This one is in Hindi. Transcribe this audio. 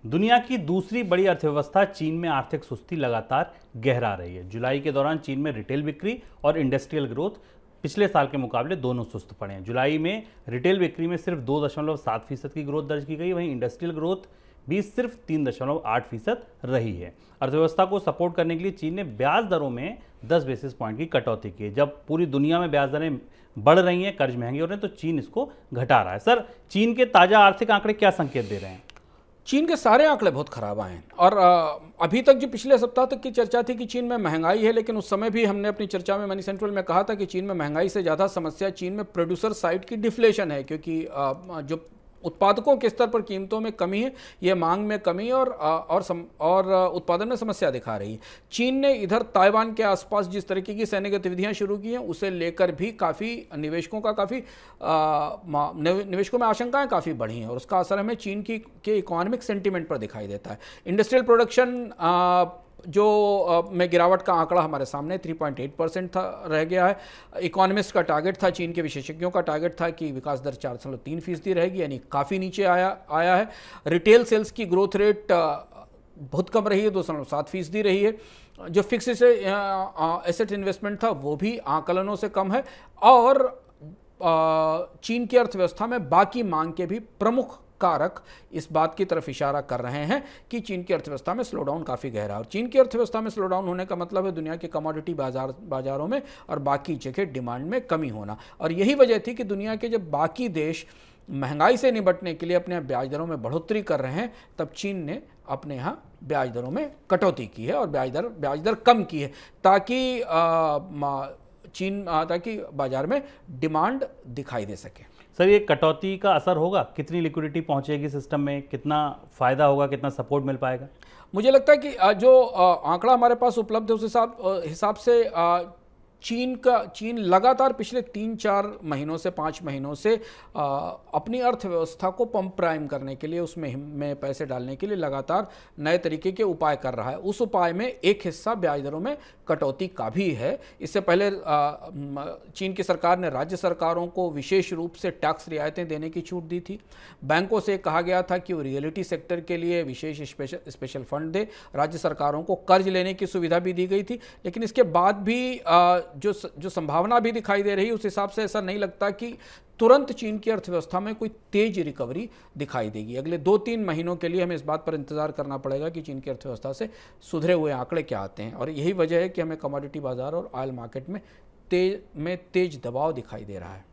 दुनिया की दूसरी बड़ी अर्थव्यवस्था चीन में आर्थिक सुस्ती लगातार गहरा रही है। जुलाई के दौरान चीन में रिटेल बिक्री और इंडस्ट्रियल ग्रोथ पिछले साल के मुकाबले दोनों सुस्त पड़े हैं। जुलाई में रिटेल बिक्री में सिर्फ 2.7% की ग्रोथ दर्ज की गई, वहीं इंडस्ट्रियल ग्रोथ भी सिर्फ 3.8% रही है। अर्थव्यवस्था को सपोर्ट करने के लिए चीन ने ब्याज दरों में 10 बेसिस पॉइंट की कटौती की है। जब पूरी दुनिया में ब्याज दरें बढ़ रही हैं, कर्ज महंगे हो रहे हैं, तो चीन इसको घटा रहा है। सर, चीन के ताजा आर्थिक आंकड़े क्या संकेत दे रहे हैं? चीन के सारे आंकड़े बहुत खराब आए हैं और अभी तक जो पिछले सप्ताह तक की चर्चा थी कि चीन में महंगाई है, लेकिन उस समय भी हमने अपनी चर्चा में मनी सेंट्रल में कहा था कि चीन में महंगाई से ज़्यादा समस्या चीन में प्रोड्यूसर साइड की डिफ्लेशन है, क्योंकि जो उत्पादकों के स्तर पर कीमतों में कमी है, ये मांग में कमी और उत्पादन में समस्या दिखा रही है। चीन ने इधर ताइवान के आसपास जिस तरीके की सैन्य गतिविधियां शुरू की हैं, उसे लेकर भी काफ़ी निवेशकों में आशंकाएं काफ़ी बढ़ी हैं और उसका असर हमें चीन के इकोनॉमिक सेंटीमेंट पर दिखाई देता है। इंडस्ट्रियल प्रोडक्शन में गिरावट का आंकड़ा हमारे सामने 3.8% था, रह गया है। इकोनॉमिस्ट का टारगेट था, चीन के विशेषज्ञों का टारगेट था कि विकास दर 4.3% रहेगी, यानी काफ़ी नीचे आया है। रिटेल सेल्स की ग्रोथ रेट बहुत कम रही है, 2.7% रही है। जो फिक्स एसेट इन्वेस्टमेंट था वो भी आकलनों से कम है और चीन की अर्थव्यवस्था में बाकी मांग के भी प्रमुख कारक इस बात की तरफ इशारा कर रहे हैं कि चीन की अर्थव्यवस्था में स्लोडाउन काफ़ी गहरा है। और चीन की अर्थव्यवस्था में स्लोडाउन होने का मतलब है दुनिया के कमोडिटी बाजारों में और बाकी जगह डिमांड में कमी होना। और यही वजह थी कि दुनिया के जब बाकी देश महंगाई से निपटने के लिए अपने ब्याज दरों में बढ़ोतरी कर रहे हैं, तब चीन ने अपने यहाँ ब्याज दरों में कटौती की है और ब्याज दर कम की है ताकि बाजार में डिमांड दिखाई दे सके। सर, ये कटौती का असर होगा? कितनी लिक्विडिटी पहुंचेगी सिस्टम में, कितना फायदा होगा, कितना सपोर्ट मिल पाएगा? मुझे लगता है कि जो आंकड़ा हमारे पास उपलब्ध है उस हिसाब से चीन लगातार पिछले 3-4 महीनों से 5 महीनों से अपनी अर्थव्यवस्था को पंप प्राइम करने के लिए, उसमें पैसे डालने के लिए लगातार नए तरीके के उपाय कर रहा है। उस उपाय में एक हिस्सा ब्याज दरों में कटौती का भी है। इससे पहले चीन की सरकार ने राज्य सरकारों को विशेष रूप से टैक्स रियायतें देने की छूट दी थी। बैंकों से कहा गया था कि वो रियलिटी सेक्टर के लिए विशेष स्पेशल फंड दे। राज्य सरकारों को कर्ज लेने की सुविधा भी दी गई थी, लेकिन इसके बाद भी जो संभावना भी दिखाई दे रही है, उस हिसाब से ऐसा नहीं लगता कि तुरंत चीन की अर्थव्यवस्था में कोई तेज रिकवरी दिखाई देगी। अगले 2-3 महीनों के लिए हमें इस बात पर इंतजार करना पड़ेगा कि चीन की अर्थव्यवस्था से सुधरे हुए आंकड़े क्या आते हैं। और यही वजह है कि हमें कमोडिटी बाजार और ऑयल मार्केट में तेज दबाव दिखाई दे रहा है।